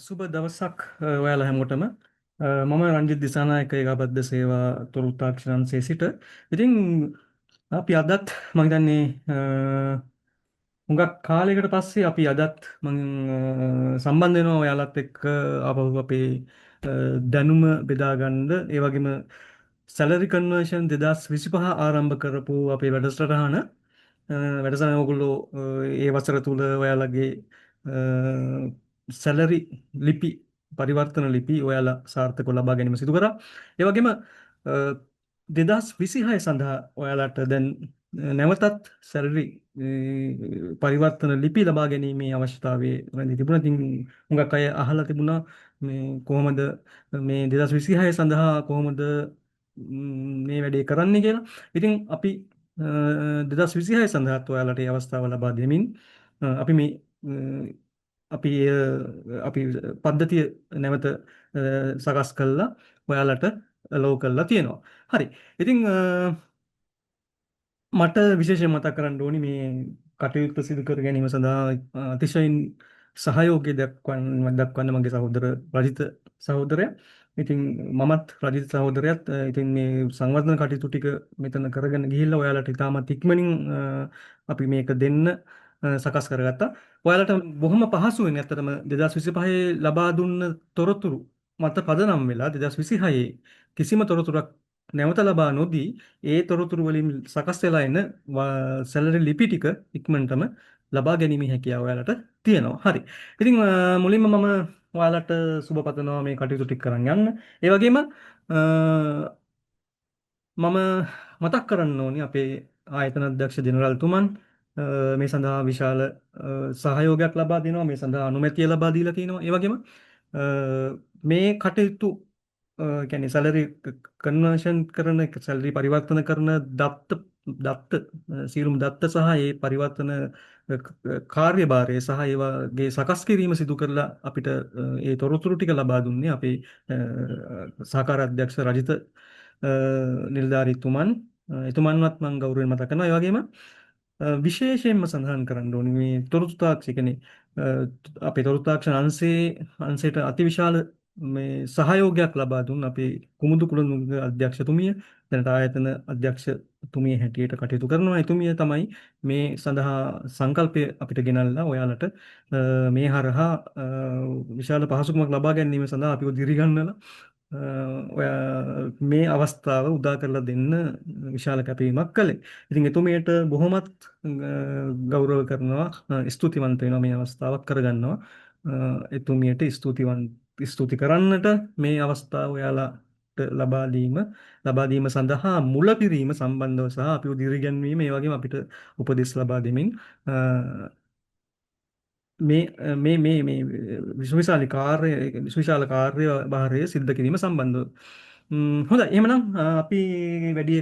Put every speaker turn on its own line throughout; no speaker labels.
සුබ දවසක් ඔයාලා හැමෝටම. මම රංජිත් දිසානායක ඒකාබද්ධ සේවා තොරතුරු තාක්ෂණංශයේ සිට. ඉතින් අපි අදත් මම හිතන්නේ හුඟක් කාලයකට පස්සේ අපි අදත් සම්බන්ධ වෙනවා ඔයාලත් එක්ක ආපහු අපේ දැනුම බෙදා ගන්න. ඒ වගේම සැලරි කන්වර්ෂන් 2025 ආරම්භ කරපු අපේ වැඩසටහන වැඩසටහන ඔයගොල්ලෝ ඒ වසර තුල ඔයාලගේ සැලරි ලිපි පරිවර්තන ලිපි ඔයාලා සාර්ථකව ලබා ගැනීම සිදු කරා. ඒ වගේම 2026 සඳහා ඔයාලට දැන් නැවතත් සැලරි පරිවර්තන ලිපි ලබා ගැනීමේ අවශ්‍යතාවය රැඳී තිබුණා. ඉතින් හුඟක් අය අහලා තිබුණා මේ කොහොමද මේ 2026 සඳහා කොහොමද මේ වැඩේ කරන්නේ කියලා. ඉතින් අපි 2026 සඳහාත් ඔයාලට ඒ අවස්ථාව ලබා දෙමින් අපි මේ අපි අපි පද්ධතිය නැවත සකස් කළා ඔයාලට ලෝ කරලා තියෙනවා. හරි. ඉතින් මට විශේෂයෙන් මතක් කරන්න ඕනි මේ කටයුත්ත සිදු කර ගැනීම සඳහා අතිශයින් සහයෝගය දක්වන්න මගේ සහෝදර රජිත සහෝදරයා. ඉතින් මමත් රජිත සහෝදරයාත් ඉතින් මේ සංවර්ධන කටයුතු ටික මෙතන කරගෙන ගිහිල්ලා ඔයාලට ඉතාමත් ඉක්මනින් අපි මේක දෙන්න සකස් කරගත්තා. ඔයාලට බොහොම පහසුවෙන් ඇත්තටම 2025 ලබා දුන්න තොරතුරු මත පදනම් වෙලා 2026 කිසිම තොරතුරක් නැවත ලබා නොදී ඒ තොරතුරු වලින් සකස් වෙලා එන සැලරි ලිපි ටික ඉක්මනටම ලබා ගැනීමේ හැකියාව ඔයාලට තියෙනවා. හරි. ඉතින් මුලින්ම මම ඔයාලට සුබ පතනවා මේ කටයුතු ටික කරන් යන්න. ඒ වගේම මම මතක් කරන්න ඕනි අපේ ආයතන අධ්‍යක්ෂ ජෙනරාල්තුමන් මේ සඳහා විශාල සහයෝගයක් ලබා දෙනවා. මේ සඳහා අනුමැතිය ලබා දීලා තියෙනවා. ඒ වගේම මේ කටයුතු කියන්නේ සැලරි කන්වර්ෂන් කරන සැලරි පරිවර්තන කරන දත්ත සියලුම දත්ත සහ ඒ පරිවර්තන කාර්යභාරය සහ ඒ වගේ සකස් කිරීම සිදු කරලා අපිට ඒ තොරතුරු ටික ලබා දුන්නේ අපේ සහකාර අධ්‍යක්ෂ රජිත නිලධාරීතුමන්. එතුමන්වත් මම ගෞරවයෙන් මතක් කරනවා. ඒ වගේම විශේෂයෙන්ම සඳහන් කරන්න ඕනේ මේ තොරතුරු තාක්ෂණ කියන්නේ අපේ තොරතුරු තාක්ෂණ අංශයට අතිවිශාල මේ සහයෝගයක් ලබා දුන්න අපේ කුමුදු කුලනුග අධ්‍යක්ෂතුමිය දැනට ආයතන අධ්‍යක්ෂතුමිය හැටියට කටයුතු කරනවා. එතුමිය තමයි මේ සඳහා සංකල්පය අපිට ගෙනල්ලා ඔයාලට මේ හරහා විශාල පහසුකමක් ලබා ගැනීම සඳහා අපිව දිරිගන්නලා ඔයා මේ අවස්ථාව උදා කරලා දෙන්න විශාල කැපවීමක් කළේ. ඉතින් එතුමියට බොහොමත් ගෞරව කරනවා, ස්තුතිවන්ත වෙනවා මේ අවස්ථාවක් කරගන්නවා. එතුමියට ස්තුති කරන්නට මේ අවස්ථාව ඔයාලාට ලබා දීම සඳහා මුලපිරීම සම්බන්ධව සහ අපිව දිරිගැන්වීම ඒ වගේම අපිට උපදෙස් ලබා දෙමින් මේ විශ්වවිශාල කාර්ය භාරය සිද්ධ කිරීම සම්බන්ධව. හොඳයි. එහෙමනම් අපි වැඩි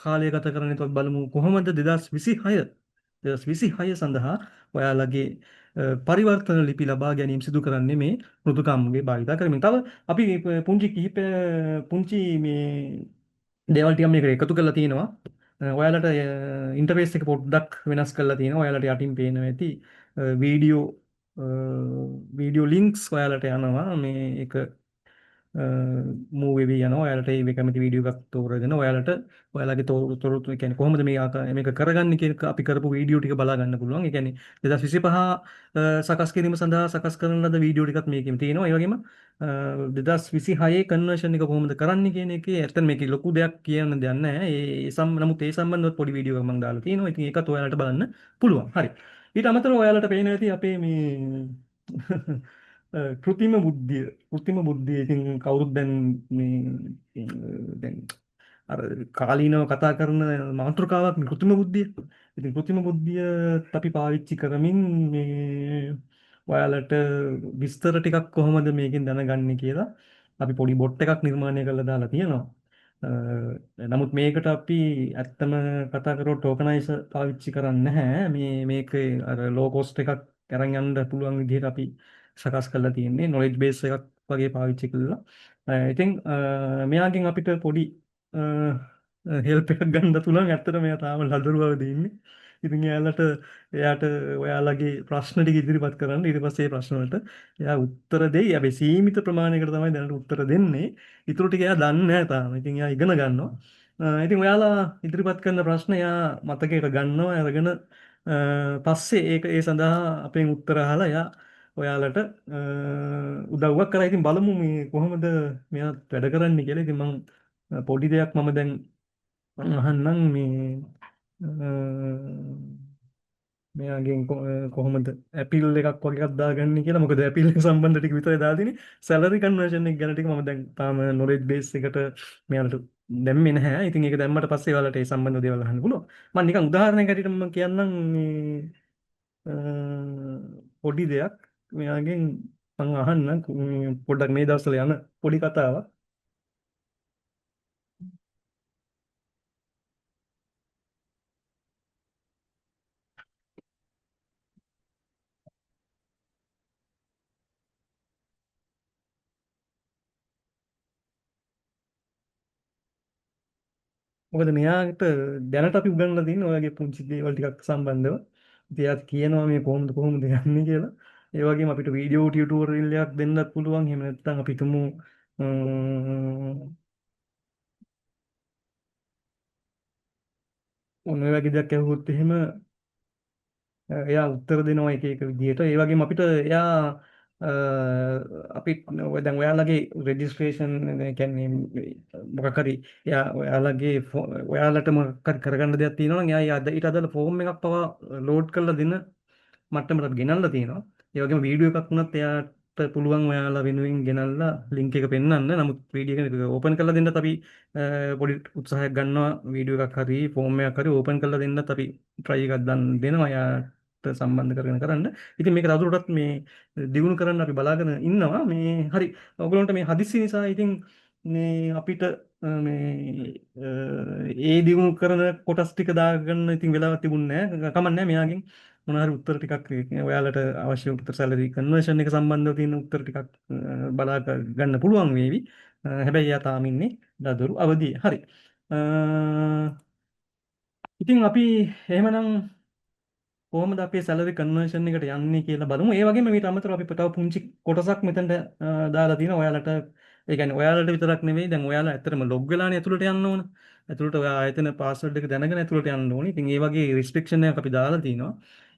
කාලය ගත කරන්නේ නැතුව බලමු කොහොමද 2026 සඳහා ඔයාලගේ පරිවර්තන ලිපි ලබා ගැනීම සිදු කරන්නේ මේ මෘදුකාංගයේ භාවිතා කරමින්. තව අපි පුංචි මේ දේවල් ටිකක් මේකට එකතු කරලා තියෙනවා. ඔයාලට ඉන්ටර්ෆේස් එක පොඩ්ඩක් වෙනස් කරලා තියෙනවා. ඔයාලට යටින් පේනවා ඇති වීඩියෝ වීඩියෝ ලින්ක්ස් ඔයාලට යනවා මේ එක මූව් වෙවි යනවා. ඔයාලට මේ කැමති වීඩියෝ එකක් තෝරගෙන ඔයාලගේ තොරතුරු කියන්නේ කොහොමද මේක කරගන්නේ කියන එක අපි කරපු වීඩියෝ ටික බලා ගන්න පුළුවන්. ඒ කියන්නේ 2025 සකස් කිරීම සඳහා සකස් කරන ලද වීඩියෝ ටිකක් මේකෙම තියෙනවා. ඒ වගේම 2026 කන්වර්ෂන් එක කොහොමද කරන්නේ කියන එකේ ඇත්තට මේකේ ලොකු දෙයක් කියන්න දෙයක් නැහැ. නමුත් ඒ සම්බන්ධව පොඩි වීඩියෝ එකක් මම දාලා තියෙනවා. ඉතින් ඒකත් ඔයාලට බලන්න පුළුවන්. හරි. ඊට අමතරව ඔයාලට පේනවා ඇති අපේ මේ කෘත්‍රිම බුද්ධිය ඉතින් කවුරුත් දැන් මේ දැන් අර කාලීනව කතා කරන මාතෘකාවක් මේ කෘත්‍රිම බුද්ධිය. ඉතින් කෘත්‍රිම බුද්ධිය අපි පාවිච්චි කරමින් මේ ඔයාලට විස්තර ටිකක් කොහොමද මේකෙන් දැනගන්නේ කියලා අපි පොඩි බොට් එකක් නිර්මාණය කරලා දාලා තියෙනවා. නමුත් මේකට අපි ඇත්තම කතා කරොත් ටෝකනයිසර් පාවිච්චි කරන්නේ නැහැ. මේක අර ලෝ කොස්ට් එකක් අරන් යන්න පුළුවන් විදිහට අපි සකස් කරලා තියෙන්නේ නොලෙජ් බේස් එකක් වගේ පාවිච්චි කරලා. ඉතින් මෙයාගෙන් අපිට පොඩි හෙල්ප් එකක් ගන්න පුළුවන්. ඇත්තට මෙයා තාම ලදරු බව දෙන්නේ. ඉතින් එයාට ඔයාලගේ ප්‍රශ්න ටික ඉදිරිපත් කරන්න. ඊට පස්සේ ඒ ප්‍රශ්න වලට එයා උත්තර දෙයි. හැබැයි සීමිත ප්‍රමාණයකට තමයි දැනට උත්තර දෙන්නේ. ඊටු ටික එයා දන්නේ නැහැ තාම. ඉතින් එයා ඉගෙන ගන්නවා. ඉතින් ඔයාලා ඉදිරිපත් කරන ප්‍රශ්න එයා මතකයට ගන්නවා. අරගෙන පස්සේ ඒ සඳහා අපෙන් උත්තර අහලා එයා ඔයාලට උදව්වක් කරා. ඉතින් බලමු මේ කොහොමද මෙයා වැඩ කරන්නේ කියලා. ඉතින් මම පොඩි දෙයක් මම දැන් අහන්නම් මේ මෙයාගෙන් කොහොමද ඇපිල් එකක් වගේ එකක් දාගන්නේ කියලා. මොකද ඇපිල් එක සම්බන්ධ ටික විතරයි දාලා තියෙන්නේ. සැලරි කන්වර්ෂන් එක ගැන ටික මම දැන් තාම නොලෙජ් බේස් එකට මෙයාලට දැම්මේ නැහැ. ඉතින් ඒක දැම්මට පස්සේ ඔයාලට ඒ සම්බන්ධව දේවල් අහන්න පුළුවන්. මම නිකන් උදාහරණයක් ඇටියට මම කියන්නම් මේ පොඩි දෙයක් මෙයාගෙන් මම අහන්න පොඩ්ඩක් මේ දවස්වල යන පොඩි කතාවක්. මොකද මෙයාට දැනට අපි උගන්වලා තියෙන ඔයගේ පුංචි දේවල් ටිකක් සම්බන්ධව. ඉතින් එයාත් කියනවා මේ කොහොමද යන්නේ කියලා. ඒ වගේම අපිට වීඩියෝ ටියුටෝරියල් එකක් දෙන්නත් පුළුවන්. එහෙම නැත්නම් අපි තුමු ඔන්න ඔය වගේ දෙයක් ඇහුවොත් එහෙම එයා උත්තර දෙනවා එක එක විදිහට. ඒ වගේම අපිට එයා අපි දැන් ඔයාලගේ රෙජිස්ට්‍රේෂන් කියන්නේ මොකක් හරි ඔයාලගේ ඔයාලට මොකක් හරි කරගන්න දෙයක් තියෙනවා නම් එයා ඊට අදාළ ෆෝම් එකක් පවා ලෝඩ් කරලා දෙන මට්ටමට ගෙනල්ලා තියෙනවා. ඒ වගේම වීඩියෝ එකක් වුණත් එයාට පුළුවන් ඔයාලා වෙනුවෙන් ගෙනල්ලා ලින්ක් එක පෙන්වන්න. නමුත් වීඩියෝ එක ඕපන් කරලා දෙන්නත් අපි පොඩි උත්සාහයක් ගන්නවා. වීඩියෝ එකක් හරි ෆෝම් එකක් හරි ඕපන් කරලා දෙන්නත් අපි try එකක් දෙනවා එයාට සම්බන්ධ කරගෙන කරන්න. ඉතින් මේක තවදුරටත් මේ දියුණු කරන්න අපි බලාගෙන ඉන්නවා. මේ හරි ඔයගොල්ලන්ට මේ හදිස්සි නිසා ඉතින් මේ අපිට මේ ඒ දියුණු කරන කොටස් ටික දාගන්න ඉතින් වෙලාවක් තිබුණේ නැහැ. කමන්නේ මෙයාගෙන් මොනවාරි උත්තර ටිකක් ඔයාලට අවශ්‍ය උත්තර සැලරි කන්වර්ෂන් එක සම්බන්ධව තියෙන උත්තර ටිකක් බලා ගන්න පුළුවන් වේවි. හැබැයි එයා තාම ඉන්නේ දදරු අවදියේ. හරි. ඉතින් අපි එහෙමනම් කොහොමද අපේ සැලරි කන්වර්ෂන් එකට යන්නේ කියලා බලමු. ඒ වගේම මීට අමතරව අපි තව පුංචි කොටසක් මෙතනට දාලා තියෙනවා. ඔයාලට ඒ කියන්නේ ඔයාලට විතරක් නෙවෙයි. දැන් ඔයාලා ඇත්තටම ලොග් වෙලානේ ඇතුළට යන්න ඕන. ඇතුළට ඔයා ආයතන පාස්වර්ඩ් එක දැනගෙන ඇතුළට යන්න ඕනේ. ඉතින් ඒ වගේ රිස්ට්‍රික්ෂන් එකක් අපි දාලා තිනවා.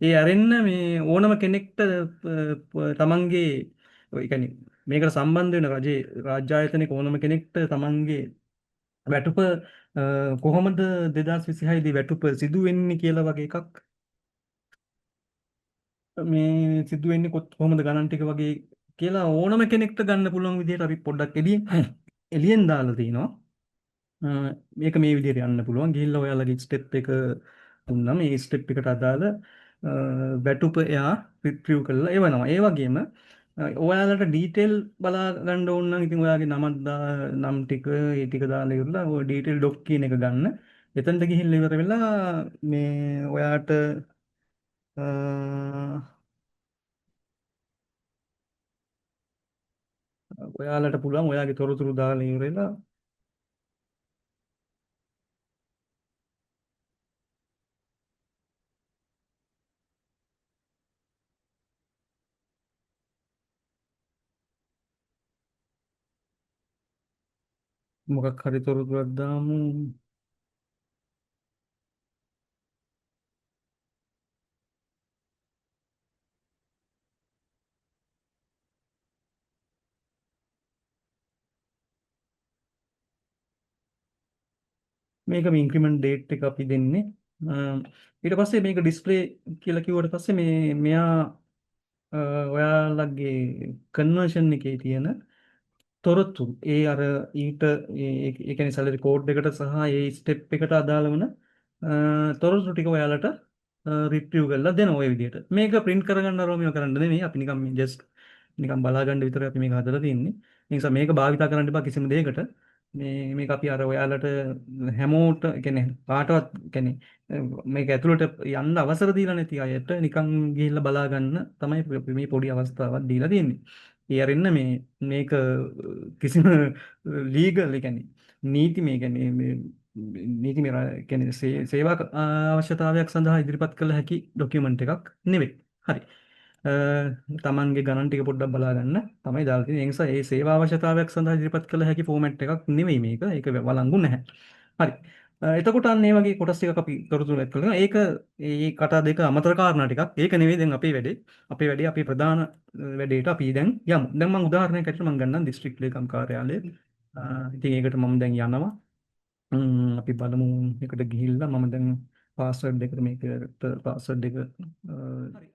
ඒ අරෙන්න මේ ඕනම කෙනෙක්ට තමන්ගේ ඒ කියන්නේ මේකට සම්බන්ධ වෙන රාජ්‍ය ආයතනයක ඕනම කෙනෙක්ට තමන්ගේ වැටුප කොහොමද 2026 දී වැටුප සිදු වෙන්නේ කියලා වගේ එකක් මේ සිදු වෙන්නේ කොහොමද ගණන් ටික වගේ කියලා ඕනම කෙනෙක්ට ගන්න පුළුවන් විදිහට අපි පොඩ්ඩක් එළියෙන් දාලා තිනවා. මේක මේ විදිහට යන්න පුළුවන්. ගිහිල්ලා ඔයාලගේ ස්ටෙප් එක දුන්නා. මේ ස්ටෙප් එකට අදාළ වැටුප එයා රිට්‍රීව් කරලා එවනවා. ඒ වගේම ඔයාලට ඩීටේල් බලා ගන්න ඕන නම් ඉතින් ඔයාගේ නම් ටික ඒ ටික දාලා ඉවරලා ඔය ඩීටේල් ඩොක් කියන එක ගන්න. එතනට ගිහිල්ලා ඉවර වෙලා මේ ඔයාට ඔයාලට පුළුවන් ඔයාගේ තොරතුරු දාලා ඉවරලා මොකක් හරි තොරතුරක් දාමු. මේක මේ ඉන්ක්‍රිමන්ට් ඩේට් එක අපි දෙන්නේ. ඊට පස්සේ මේක ඩිස්ප්ලේ කියලා කිව්වට පස්සේ මෙයා ඔයාලගේ කන්වර්ෂන් එකේ තියෙන තොරතුරු අර ඊට ඒ කියන්නේ සැලරි කෝඩ් එකට සහ ඒ ස්ටෙප් එකට අදාළ වන තොරතුරු ටික ඔයාලට රිට්‍රීව් කරලා දෙන ඔය විදිහට. මේක print කරගන්න අරෝමිය කරන්න නෙමෙයි. අපි නිකන් මේ just නිකන් බලා ගන්න විතරයි අපි මේක හදලා තින්නේ. ඒ නිසා මේක භාවිතා කරන්න එපා කිසිම දෙයකට. මේක අපි අර ඔයාලට හැමෝට කියන්නේ කාටවත් කියන්නේ මේක ඇතුළට යන්න අවසර දීලා නැති අයට නිකන් ගිහිල්ලා බලා ගන්න තමයි අපි මේ පොඩි අවස්ථාවක් දීලා තියෙන්නේ. ඒ අරින්න මේක කිසිම ලීගල් ඒ කියන්නේ නීති මේ කියන්නේ නීතිමය කියන්නේ සේවා අවශ්‍යතාවයක් සඳහා ඉදිරිපත් කළ හැකි ඩොකියුමන්ට් එකක් නෙවෙයි. හරි. තමන්ගේ ගණන් ටික පොඩ්ඩක් බලා ගන්න තමයි දාලා තියෙන්නේ. ඒ නිසා ඒ සේවා අවශ්‍යතාවයක් සඳහා ඉදිරිපත් කළ හැකි ෆෝමැට් එකක් නෙවෙයි මේක. ඒක වළංගු නැහැ. හරි. එතකොට අන්න ඒ වගේ කොටස් ටිකක් අපි තොරතුරු එක්ක කරනවා. ඒක ඒ කතා දෙක අමතර කාරණා ටිකක්. ඒක නෙවෙයි දැන් අපේ වැඩේ. අපේ වැඩේ අපේ ප්‍රධාන වැඩේට අපි දැන් යමු. දැන් මම උදාහරණයක් ඇටියට මම ගන්නම් දිස්ත්‍රික් ලේකම් කාර්යාලය. ඉතින් ඒකට මම දැන් යනවා. අපි බලමු එකට ගිහිල්ලා මම දැන් පාස්වර්ඩ් එකට මේකට පාස්වර්ඩ් එක හරි